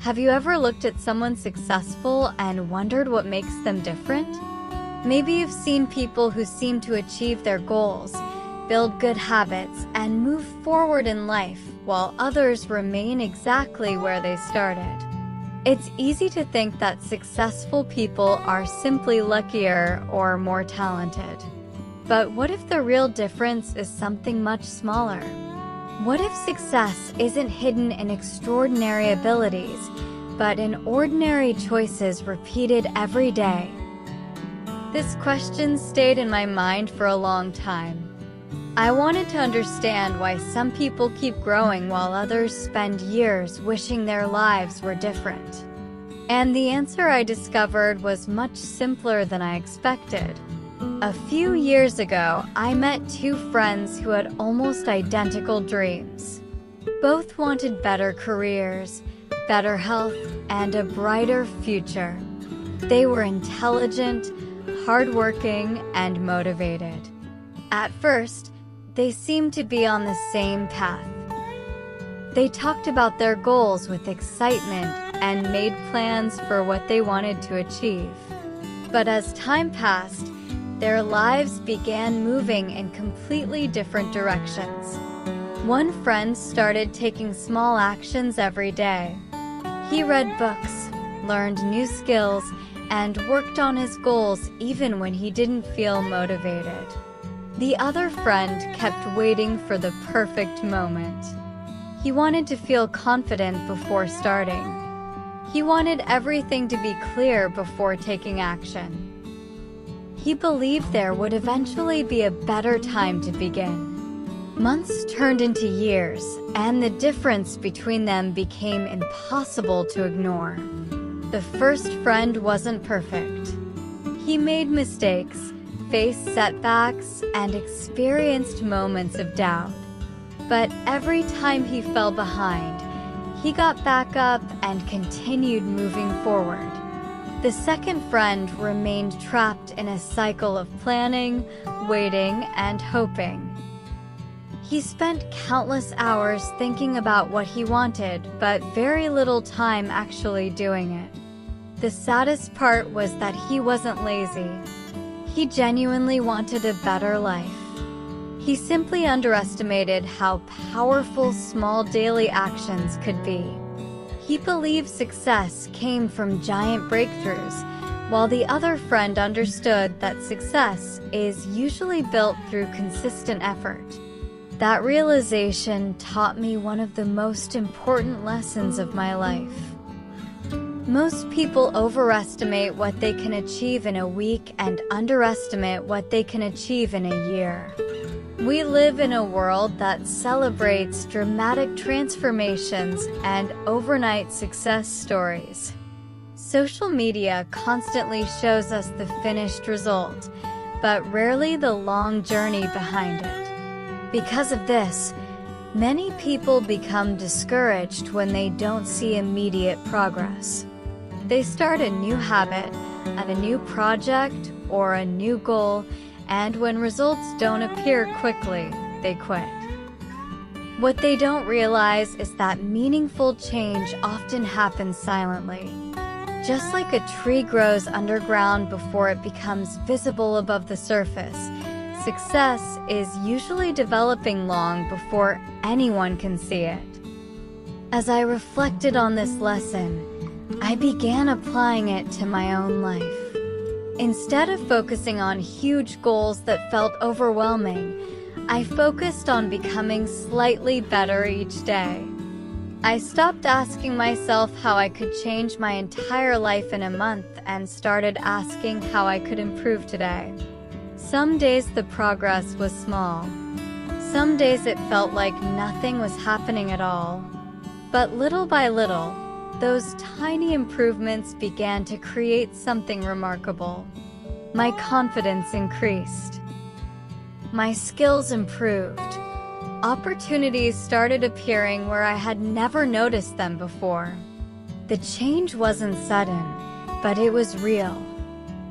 Have you ever looked at someone successful and wondered what makes them different? Maybe you've seen people who seem to achieve their goals, build good habits, and move forward in life, while others remain exactly where they started. It's easy to think that successful people are simply luckier or more talented. But what if the real difference is something much smaller? What if success isn't hidden in extraordinary abilities, but in ordinary choices repeated every day? This question stayed in my mind for a long time. I wanted to understand why some people keep growing while others spend years wishing their lives were different. And the answer I discovered was much simpler than I expected. A few years ago, I met two friends who had almost identical dreams. Both wanted better careers, better health, and a brighter future. They were intelligent, hardworking, and motivated. At first, they seemed to be on the same path. They talked about their goals with excitement and made plans for what they wanted to achieve. But as time passed, their lives began moving in completely different directions. One friend started taking small actions every day. He read books, learned new skills, and worked on his goals even when he didn't feel motivated. The other friend kept waiting for the perfect moment. He wanted to feel confident before starting. He wanted everything to be clear before taking action. He believed there would eventually be a better time to begin. Months turned into years, and the difference between them became impossible to ignore. The first friend wasn't perfect. He made mistakes, faced setbacks, and experienced moments of doubt. But every time he fell behind, he got back up and continued moving forward. The second friend remained trapped in a cycle of planning, waiting, and hoping. He spent countless hours thinking about what he wanted, but very little time actually doing it. The saddest part was that he wasn't lazy. He genuinely wanted a better life. He simply underestimated how powerful small daily actions could be. He believed success came from giant breakthroughs, while the other friend understood that success is usually built through consistent effort. That realization taught me one of the most important lessons of my life. Most people overestimate what they can achieve in a week and underestimate what they can achieve in a year. We live in a world that celebrates dramatic transformations and overnight success stories. Social media constantly shows us the finished result, but rarely the long journey behind it. Because of this, many people become discouraged when they don't see immediate progress. They start a new habit, a new project, or a new goal, and when results don't appear quickly, they quit. What they don't realize is that meaningful change often happens silently. Just like a tree grows underground before it becomes visible above the surface, success is usually developing long before anyone can see it. As I reflected on this lesson, I began applying it to my own life. Instead of focusing on huge goals that felt overwhelming, I focused on becoming slightly better each day. I stopped asking myself how I could change my entire life in a month and started asking how I could improve today. Some days the progress was small. Some days it felt like nothing was happening at all. But little by little, those tiny improvements began to create something remarkable. My confidence increased. My skills improved. Opportunities started appearing where I had never noticed them before. The change wasn't sudden, but it was real.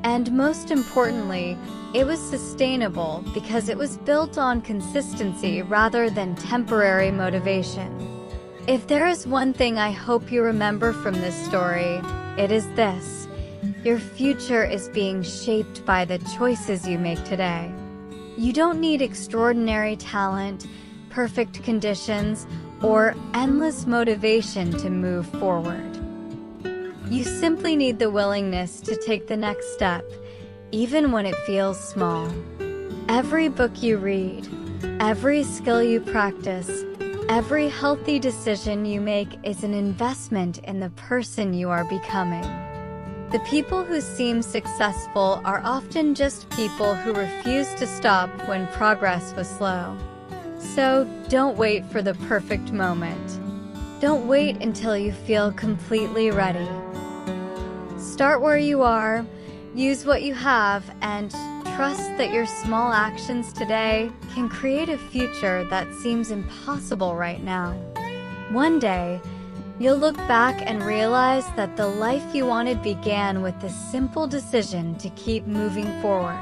And most importantly, it was sustainable because it was built on consistency rather than temporary motivation. If there is one thing I hope you remember from this story, it is this: your future is being shaped by the choices you make today. You don't need extraordinary talent, perfect conditions, or endless motivation to move forward. You simply need the willingness to take the next step, even when it feels small. Every book you read, every skill you practice, every healthy decision you make is an investment in the person you are becoming. The people who seem successful are often just people who refuse to stop when progress was slow. So don't wait for the perfect moment. Don't wait until you feel completely ready. Start where you are, use what you have, and trust that your small actions today can create a future that seems impossible right now. One day, you'll look back and realize that the life you wanted began with the simple decision to keep moving forward.